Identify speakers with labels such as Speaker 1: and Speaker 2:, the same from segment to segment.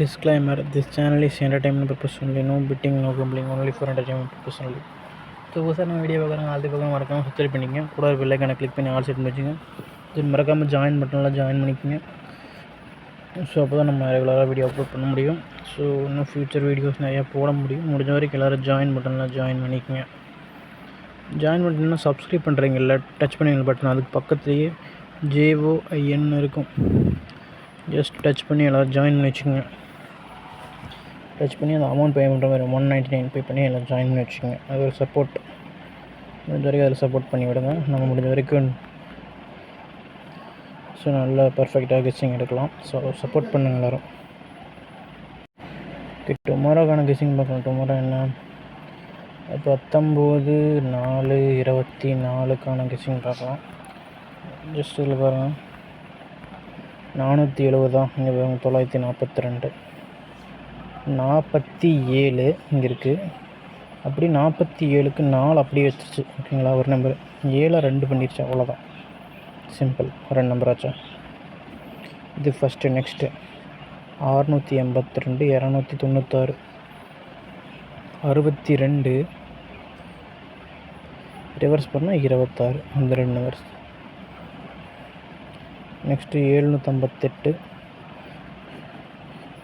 Speaker 1: Disclaimer: This channel is entertainment purpose only. No betting, no gambling. Only for entertainment purpose only. So sir நம்ம video பார்க்குறாங்க already பக்கம் மறக்காமல் subscribe பண்ணிக்கங்க. கூட ஒரு பெல்லைக்கான கிளிக் பண்ணி ஆல் செட் பண்ணி வச்சுங்க. இது மறக்காமல் ஜாயின் பட்டனில் ஜாயின் பண்ணிக்கோங்க. ஸோ அப்போ தான் நம்ம ரெகுலராக வீடியோ அப்லோட் பண்ண முடியும். ஸோ இன்னும் ஃப்யூச்சர் வீடியோஸ் நிறையா போட முடியும். முடிஞ்ச வரைக்கும் எல்லோரும் ஜாயின் பட்டனில் ஜாயின் பண்ணிக்கோங்க. ஜாயின் பட்டன்னா சப்ஸ்கிரைப் பண்ணுறீங்கல்ல, டச் பண்ணிங்க பட்டன், அதுக்கு பக்கத்துலேயே JOIN இருக்கும். ஜஸ்ட் டச் பண்ணி எல்லோரும் ஜாயின் பண்ணி வச்சுக்கோங்க. டச் பண்ணி அந்த அமௌண்ட் பே பண்ணுற மாதிரி 199 பே பண்ணி எல்லாம் ஜாயின் பண்ணி வச்சுக்கோங்க. அது ஒரு சப்போர்ட், முடிஞ்ச வரைக்கும் அதில் சப்போர்ட் பண்ணி விடுங்க. நம்ம முடிஞ்ச வரைக்கும் ஸோ நல்லா பர்ஃபெக்டாக கெஸ்ஸிங் எடுக்கலாம். ஸோ சப்போர்ட் பண்ணுங்க எல்லோரும். டுமாரோக்கான கெஸ்ஸிங் பார்க்கலாம். டுமாரோ என்ன 19/4/24 கெஸ்ஸிங் பார்க்கலாம். ஜஸ்ட் இதில் பாருங்கள், 470 தான் இங்கே பாருங்க, 942 47 இங்கே இருக்குது. அப்படி 47க்கு 4 அப்படியே வச்சிருச்சு. ஓகேங்களா, ஒரு நம்பர் 7 2 பண்ணிடுச்சு, அவ்வளோதான். சிம்பிள், 2 நம்பர் ஆச்சா. இது ஃபஸ்ட்டு. நெக்ஸ்ட்டு 682 296 62 ரிவர்ஸ் பண்ணால் 26, அந்த 2 நம்பர்ஸ். நெக்ஸ்ட்டு 758,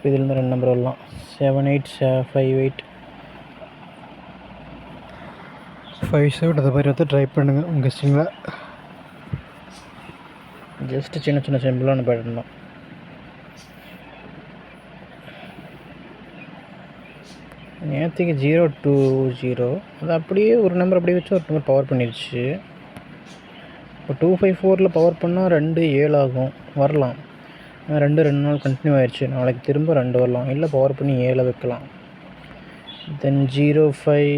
Speaker 1: இதிலேருந்து 2 நம்பர் வரலாம். 7858 57 அதை மாதிரி வந்து ட்ரை பண்ணுங்கள் உங்கள் கெஸ்டிங்கில். ஜஸ்ட்டு சின்ன சின்ன சிம்பிளான பேட்டர்ன் தான். நேற்றுக்கு 020 அது அப்படியே ஒரு நம்பர் அப்படியே வச்சு ஒரு நம்பர் பவர் பண்ணிடுச்சு. இப்போ 254 பவர் பண்ணால் 2 7 ஆகும், வரலாம். 2 நாள் கண்டினியூ ஆயிடுச்சு. நாளைக்கு திரும்ப 2 வரலாம், இல்லை பவர் பண்ணி 7 வைக்கலாம். தென் 05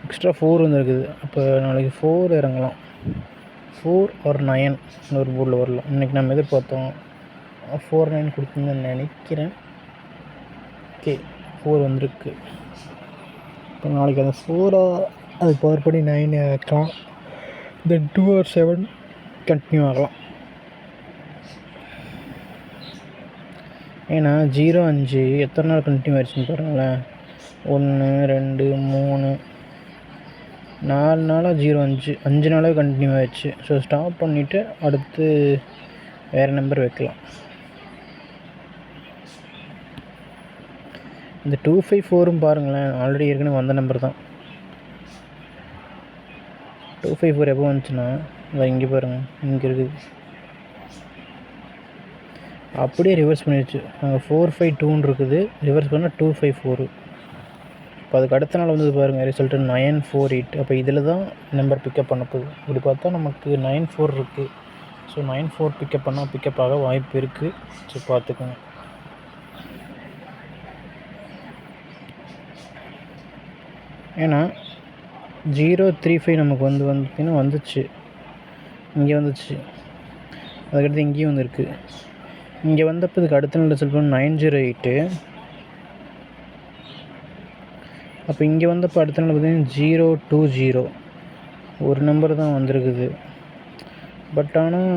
Speaker 1: எக்ஸ்ட்ரா 4 வந்துருக்குது. அப்போ நாளைக்கு 4 இறங்கலாம். 4 or 9 இன்னொரு போர்டில் வரலாம். இன்றைக்கி நம்ம எதிர்பார்த்தோம் 49 கொடுத்துருந்தேன்னு நினைக்கிறேன். ஓகே, 4 வந்திருக்கு. இப்போ நாளைக்கு அந்த 4 அது பவர் பண்ணி 9 வைக்கலாம். தென் 2 or 7 கண்டினியூ ஆகலாம். ஏன்னா 05 எத்தனை நாள் கண்டினியூ ஆயிடுச்சுன்னு பாருங்களேன். 1 2 3 4 நாளாக 05 5 நாளாக கண்டினியூ ஆயிடுச்சு. ஸோ ஸ்டாப் பண்ணிவிட்டு அடுத்து வேறு நம்பர் வைக்கலாம். இந்த 254 பாருங்களேன், ஆல்ரெடி ஏற்கனவே வந்த நம்பர் தான். 254 எப்போ வந்துச்சுன்னா இங்கே பாருங்கள், இங்கே இருக்குது. அப்படியே ரிவர்ஸ் பண்ணிடுச்சு. அங்கே 452 இருக்குது, ரிவர்ஸ் பண்ணால் 254. இப்போ அதுக்கு அடுத்த நாள் வந்தது பாருங்கள், ரிசல்ட்டு 948. அப்போ இதில் தான் நம்பர் பிக்கப் பண்ண போகுது. இப்படி பார்த்தா நமக்கு 94 இருக்குது. ஸோ 94 பிக்கப் பண்ணால் பிக்கப் ஆக வாய்ப்பு இருக்குது. ஸோ பார்த்துக்கோங்க. ஏன்னா 035 நமக்கு வந்துச்சுன்னா வந்துச்சு, இங்கே வந்துச்சு, அதுக்கடுத்து இங்கேயும் வந்துருக்கு. இங்கே வந்தப்போ இதுக்கு அடுத்த நாள் ரிசல்ட் பண்ண 908. அப்போ இங்கே வந்தப்போ அடுத்த நாள் பார்த்திங்கன்னா 020 ஒரு நம்பர் தான் வந்திருக்குது. பட் ஆனால்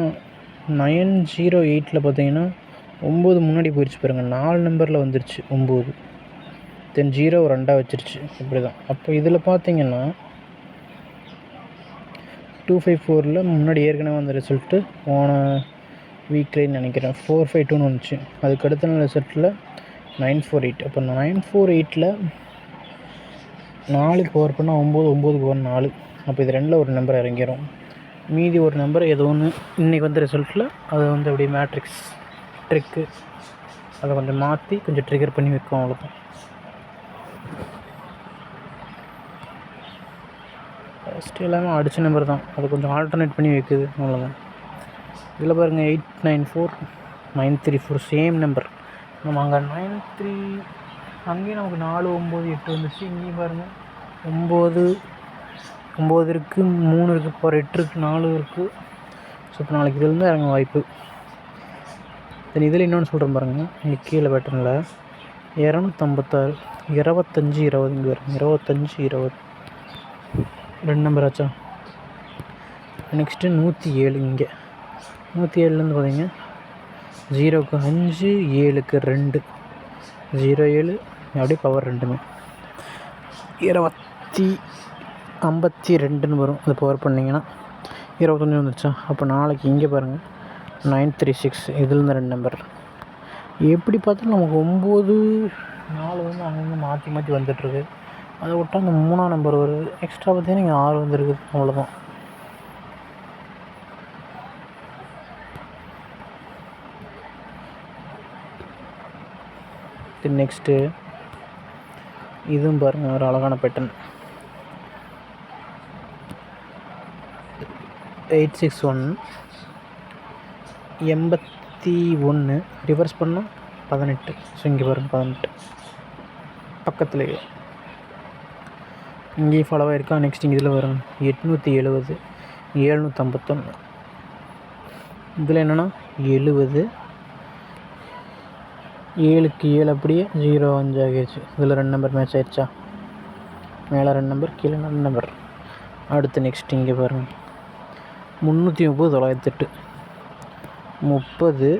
Speaker 1: 908 பார்த்திங்கன்னா 9 முன்னாடி போயிடுச்சு பாருங்கள், 4 நம்பரில் வந்துருச்சு 9. தென் 0 2 வச்சிருச்சு. இப்படி தான். அப்போ இதில் பார்த்திங்கன்னா 254 முன்னாடி ஏற்கனவே வந்த ரிசல்ட்டு போன வீக்லேன்னு நினைக்கிறேன் 452 வந்துச்சு. அதுக்கு அடுத்த நாள் ரிசல்ட்டில் 948. அப்போ 948 4க்கு பவர் பண்ணால் 9, 9க்கு பவர் 4. அப்போ இது 2ல் ஒரு நம்பர் இறங்கிடும். மீதி ஒரு நம்பர் ஏதோ ஒன்று இன்றைக்கி வந்த ரிசல்ட்டில் அது வந்து அப்படியே மேட்ரிக்ஸ் ட்ரிக்கு, அதை கொஞ்சம் மாற்றி கொஞ்சம் ட்ரிகர் பண்ணி வைக்கும், அவ்வளோதான். ஃபஸ்ட்டு எல்லாமே அடித்த நம்பர் தான், அது கொஞ்சம் ஆல்டர்னேட் பண்ணி வைக்குது, அவ்வளோதான். இதில் பாருங்கள் 894 934 சேம் நம்பர். நம்ம அங்கே 93 அங்கேயும் நமக்கு 4 9 8 வந்துச்சு. இங்கேயும் பாருங்கள் 9 இருக்குது, 3 இருக்குது, இப்போ 8 இருக்குது, 4 இருக்குது. ஸோ இப்போ நாளைக்கு இதிலேருந்து இறங்க வாய்ப்பு. தென் இதில் இன்னொன்று சொல்கிறேன் பாருங்கள், இங்கே கீழே பேட்டர்னில் 256 25 20 இங்கே வரும் 25 20 2 நம்பர் ஆச்சா. நெக்ஸ்ட்டு 107 இங்கே 107லேருந்து பார்த்தீங்க 0க்கு 5 7க்கு 2 07 அப்படியே பவர் ரெண்டுமே 252 வரும். அது பவர் பண்ணிங்கன்னா 25 வந்துருச்சா. அப்போ நாளைக்கு இங்கே பாருங்கள் 936 இதுலேருந்து 2 நம்பர். எப்படி பார்த்தாலும் நமக்கு 9 4 வந்து அங்கங்கே மாற்றி மாற்றி வந்துட்டுருக்கு. அதை விட்டால் அந்த 3ஆம் நம்பர் வருது. எக்ஸ்ட்ரா பார்த்தீங்கன்னா இங்கே 6 வந்துருக்குது. அவ்வளோதான். நெக்ஸ்ட்டு இதுவும் பாருங்கள் ஒரு அழகான பேட்டர்ன். 861 81 ரிவர்ஸ் பண்ணால் 18. ஸோ இங்கே பாருங்கள் 18 பக்கத்துலேயே இங்கேயும் ஃபாலோ ஆகிருக்கா. நெக்ஸ்ட் இங்கே இதில் வரும் 870 751. இதில் என்னென்னா 70 7க்கு 7 அப்படியே 05 ஆகிடுச்சு. இதில் 2 நம்பர் மேட்ச் ஆகிடுச்சா. மேலே 2 நம்பர் கீழே 2 நம்பர். அடுத்து நெக்ஸ்ட் இங்கே பாருங்கள் 330 908 30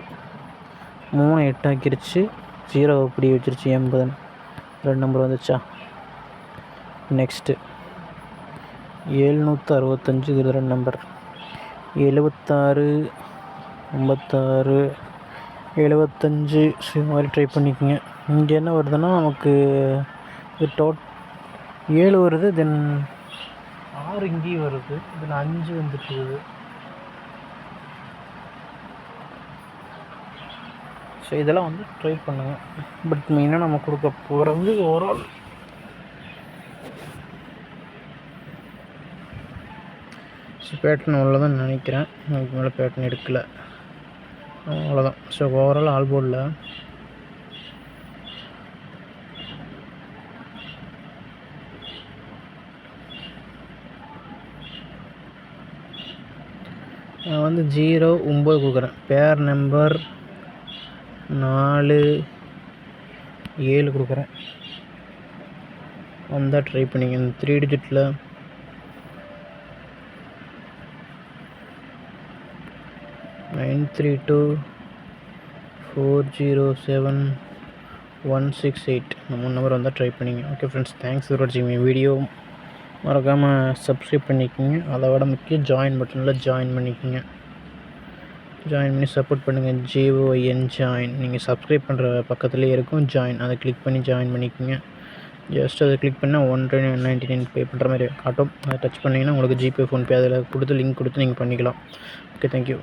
Speaker 1: 3 8 ஆக்கிருச்சு. 0 அப்படி வச்சிருச்சு 80. 2 நம்பர் வந்துச்சா. நெக்ஸ்ட்டு 765 இதில் 2 நம்பர் 76 56 75. இது மாதிரி ட்ரை பண்ணிக்கோங்க. இங்கே என்ன வருதுன்னா நமக்கு இது 7 வருது. தென் 6 இங்கேயும் வருது. தென் 5 வந்துட்டுருக்குது. ஸோ இதெல்லாம் வந்து ட்ரை பண்ணுங்கள். பட் மெயினாக நம்ம கொடுக்க போகிறது ஓவரால் ஸோ பேட்டர்ன் அவ்வளோதான் நினைக்கிறேன். அதுக்கு மேலே பேட்டர்ன் எடுக்கலை. அவ்வளோதான். ஸோ ஓவரால் ஆல் போர்டில் நான் வந்து 0 9 கொடுக்குறேன். பேர் நம்பர் 4 7 கொடுக்குறேன். வந்தால் ட்ரை பண்ணிங்க. இந்த 3 டிஜிட்டில் 932 407 168 இந்த 3 நம்பர் வந்தால் ட்ரை பண்ணிங்க. ஓகே ஃப்ரெண்ட்ஸ், தேங்க்ஸ் ஃபார் வாட்சிங் மை வீடியோ. மறக்காமல் சப்ஸ்கிரைப் பண்ணிக்கோங்க. அதை விட முக்கியம் ஜாயின் பட்டனில் ஜாயின் பண்ணிக்கோங்க. ஜாயின் பண்ணி சப்போர்ட் பண்ணுங்கள். JOIN join. நீங்கள் சப்ஸ்கிரைப் பண்ணுற பக்கத்துலேயே இருக்கும் ஜாயின். அதை கிளிக் பண்ணி ஜாயின் பண்ணிக்கோங்க. ஜஸ்ட் அதை கிளிக் பண்ணால் 199 பே பண்ணுற மாதிரி காட்டும். அதை டச் பண்ணிங்கன்னா உங்களுக்கு ஜிபே ஃபோன்பே அதில் கொடுத்து லிங்க் கொடுத்து நீங்கள் பண்ணிக்கலாம். Okay, thank you.